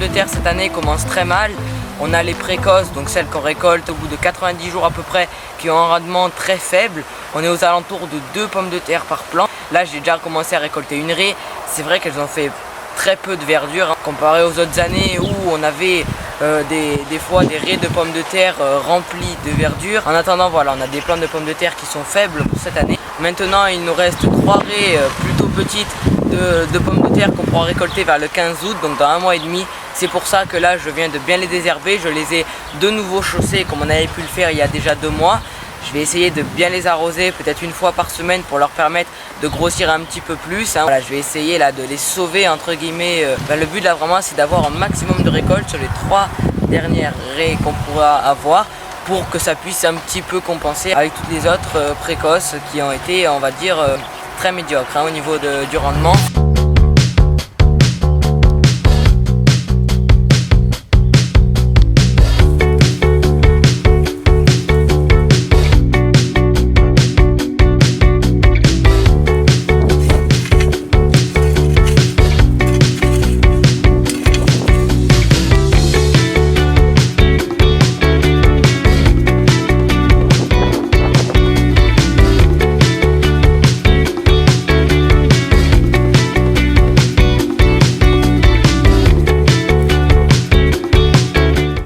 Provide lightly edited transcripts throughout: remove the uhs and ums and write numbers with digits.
terre cette année commencent très mal. On a les précoces, donc celles qu'on récolte au bout de 90 jours à peu près, qui ont un rendement très faible. On est aux alentours de 2 pommes de terre par plant. Là, j'ai déjà commencé à récolter une raie. C'est vrai qu'elles ont fait très peu de verdure, hein, comparé aux autres années où on avait des fois des raies de pommes de terre remplies de verdure. En attendant, voilà, on a des plantes de pommes de terre qui sont faibles pour cette année. Maintenant, il nous reste 3 raies plutôt petites de pommes de terre qu'on pourra récolter vers le 15 août, donc dans 1 mois et demi. C'est pour ça que là, je viens de bien les désherber. Je les ai de nouveau chaussés comme on avait pu le faire il y a déjà 2 mois. Je vais essayer de bien les arroser peut-être une fois par semaine pour leur permettre de grossir un petit peu plus, hein. Voilà, je vais essayer là de les sauver entre guillemets. Le but là vraiment c'est d'avoir un maximum de récolte sur les 3 dernières raies qu'on pourra avoir pour que ça puisse un petit peu compenser avec toutes les autres précoces qui ont été, on va dire, très médiocres, hein, au niveau du rendement.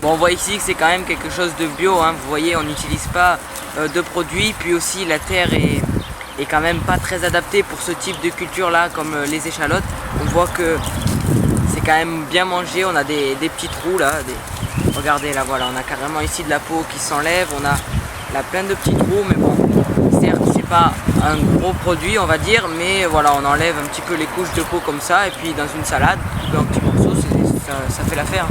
On voit ici que c'est quand même quelque chose de bio, hein. Vous voyez, on n'utilise pas de produits, puis aussi la terre est quand même pas très adaptée pour ce type de culture là comme les échalotes. On voit que c'est quand même bien mangé, on a des petits trous là, regardez là, voilà, on a carrément ici de la peau qui s'enlève, on a là plein de petits trous, mais bon, certes c'est pas un gros produit on va dire, mais voilà, on enlève un petit peu les couches de peau comme ça, et puis dans une salade, un petit morceau, ça fait l'affaire.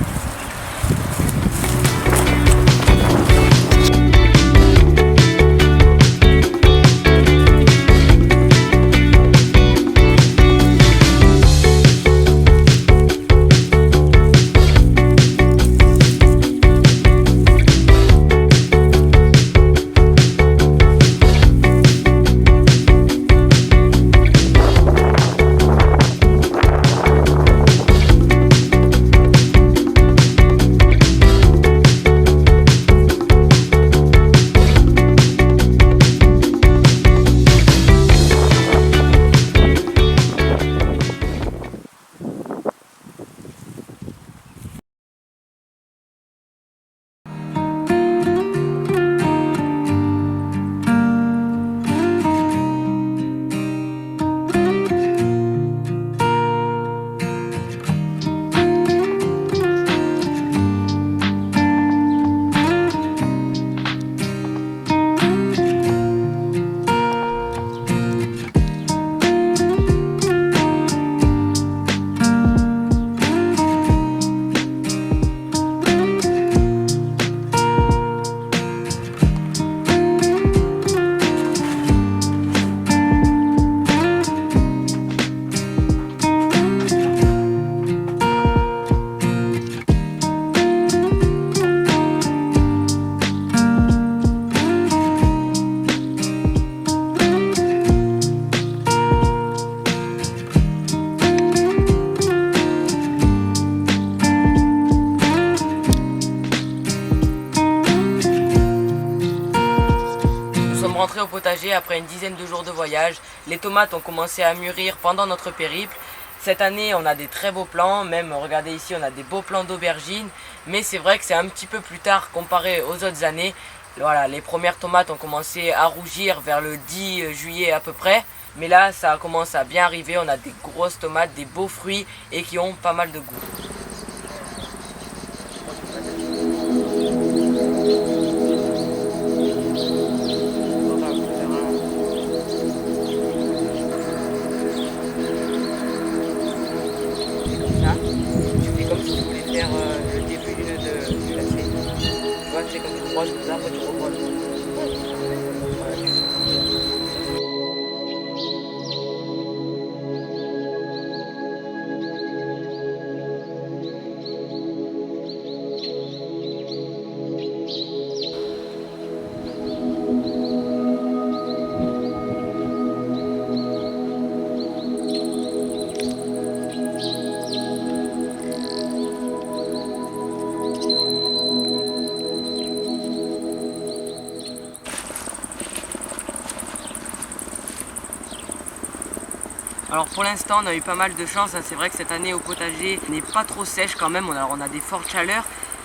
Rentré au potager après une dizaine de jours de voyage. Les tomates ont commencé à mûrir pendant notre périple. Cette année, on a des très beaux plants, même regardez ici, on a des beaux plants d'aubergines, mais c'est vrai que c'est un petit peu plus tard comparé aux autres années. Voilà, les premières tomates ont commencé à rougir vers le 10 juillet à peu près, mais là, ça commence à bien arriver. On a des grosses tomates, des beaux fruits et qui ont pas mal de goût. Le début du lacet. Tu vois, c'est comme tu croises tout ça, après tu recroises. Alors pour l'instant on a eu pas mal de chance, hein. C'est vrai que cette année au potager n'est pas trop sèche quand même, alors on a des fortes chaleurs,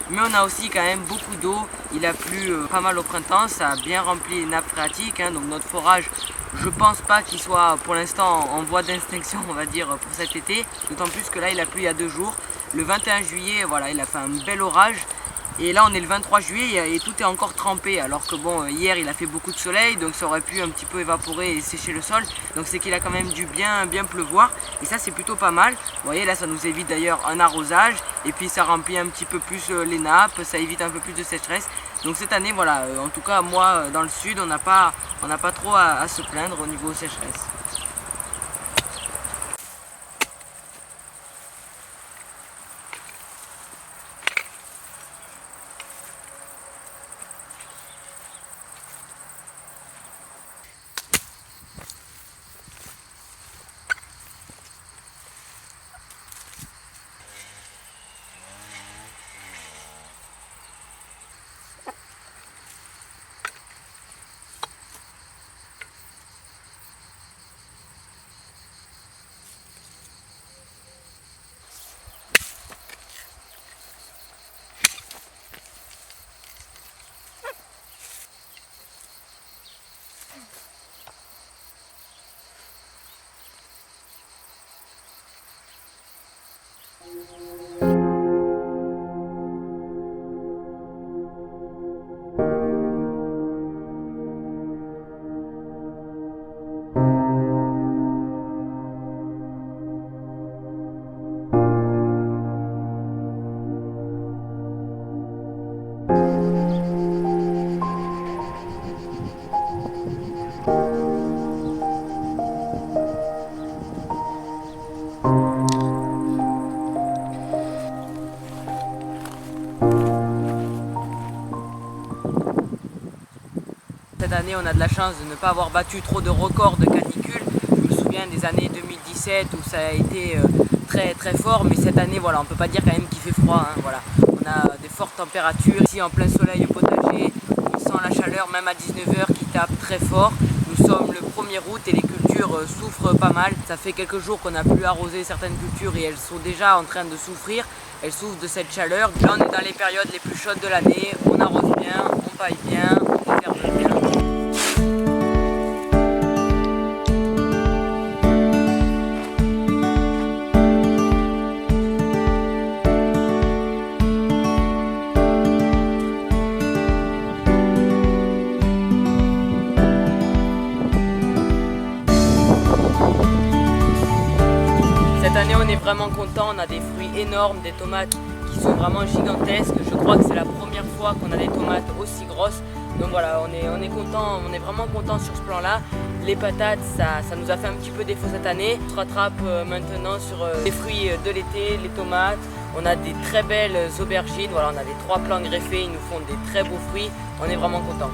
mais on a aussi quand même beaucoup d'eau. Il a plu pas mal au printemps, ça a bien rempli les nappes phréatiques, hein. Donc notre forage, je pense pas qu'il soit pour l'instant en voie d'extinction, on va dire, pour cet été. D'autant plus que là il a plu il y a 2 jours. Le 21 juillet, voilà, il a fait un bel orage. Et là on est le 23 juillet et tout est encore trempé, alors que bon, hier il a fait beaucoup de soleil, donc ça aurait pu un petit peu évaporer et sécher le sol. Donc c'est qu'il a quand même dû bien pleuvoir, et ça c'est plutôt pas mal. Vous voyez là, ça nous évite d'ailleurs un arrosage, et puis ça remplit un petit peu plus les nappes, ça évite un peu plus de sécheresse. Donc cette année voilà, en tout cas moi dans le sud on n'a pas trop à se plaindre au niveau sécheresse. Cette année on a de la chance de ne pas avoir battu trop de records de canicule. Je me souviens des années 2017 où ça a été très fort, mais cette année voilà, on peut pas dire quand même qu'il fait froid, hein, voilà. On a des fortes températures ici en plein soleil au potager, on sent la chaleur même à 19 h qui tape très fort. Nous sommes le 1er août et les cultures souffrent pas mal. Ça fait quelques jours qu'on a pu arroser certaines cultures et elles sont déjà en train de souffrir. Elles souffrent de cette chaleur. Là on est dans les périodes les plus chaudes de l'année, on arrose bien, on paille bien, on ferme bien. Cette année on est vraiment content, on a des fruits énormes, des tomates qui sont vraiment gigantesques. Je crois que c'est la première fois qu'on a des tomates aussi grosses. Donc voilà, on est content, on est vraiment content sur ce plan là. Les patates, ça nous a fait un petit peu défaut cette année. On se rattrape maintenant sur les fruits de l'été, les tomates. On a des très belles aubergines, voilà, on a les 3 plants greffés, ils nous font des très beaux fruits. On est vraiment content.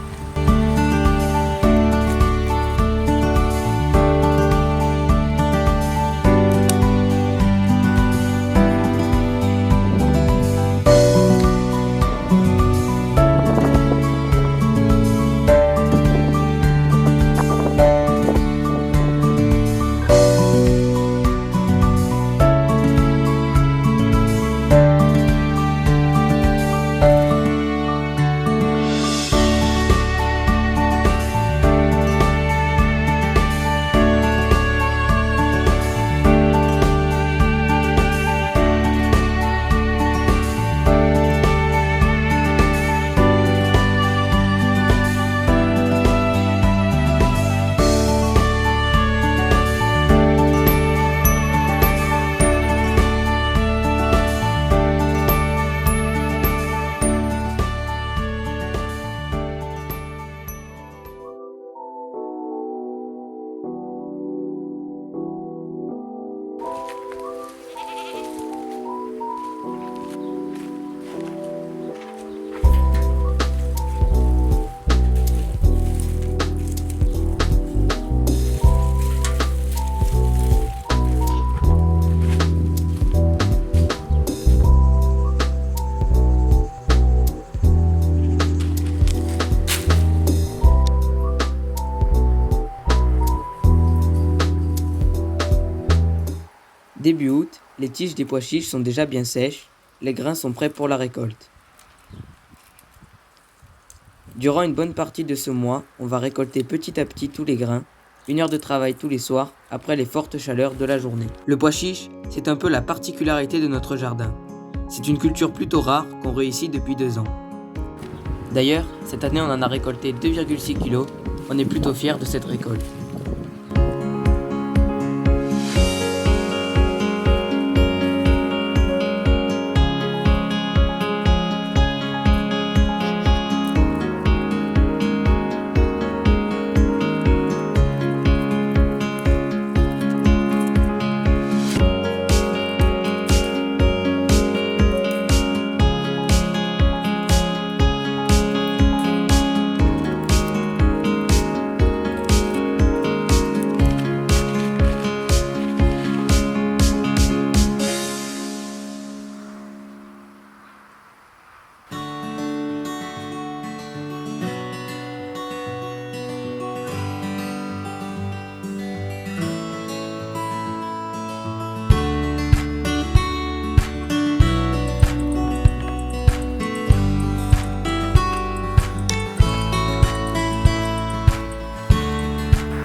Début août, les tiges des pois chiches sont déjà bien sèches, les grains sont prêts pour la récolte. Durant une bonne partie de ce mois, on va récolter petit à petit tous les grains, 1 heure de travail tous les soirs après les fortes chaleurs de la journée. Le pois chiche, c'est un peu la particularité de notre jardin. C'est une culture plutôt rare qu'on réussit depuis 2 ans. D'ailleurs, cette année on en a récolté 2,6 kg, on est plutôt fiers de cette récolte.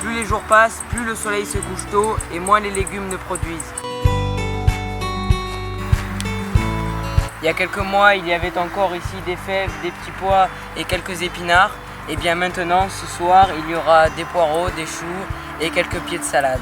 Plus les jours passent, plus le soleil se couche tôt et moins les légumes ne produisent. Il y a quelques mois, il y avait encore ici des fèves, des petits pois et quelques épinards. Et bien maintenant, ce soir, il y aura des poireaux, des choux et quelques pieds de salade.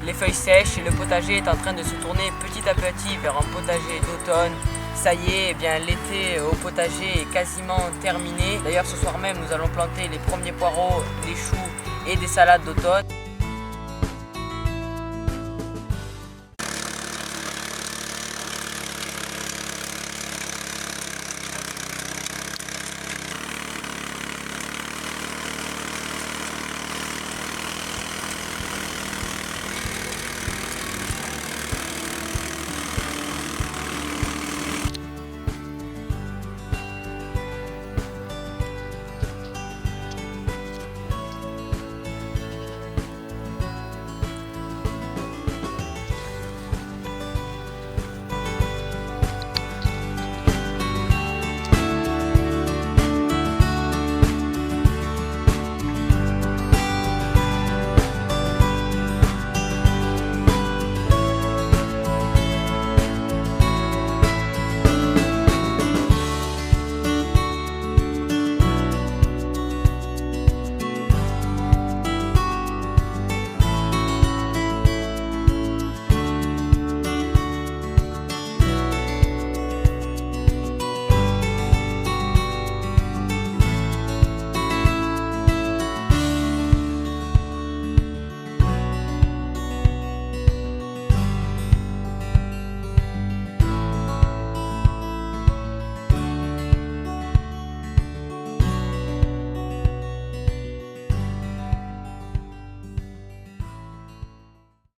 Les feuilles sèches et le potager est en train de se tourner petit à petit vers un potager d'automne. Ça y est, eh bien, l'été au potager est quasiment terminé. D'ailleurs, ce soir même, nous allons planter les premiers poireaux, les choux et des salades d'automne.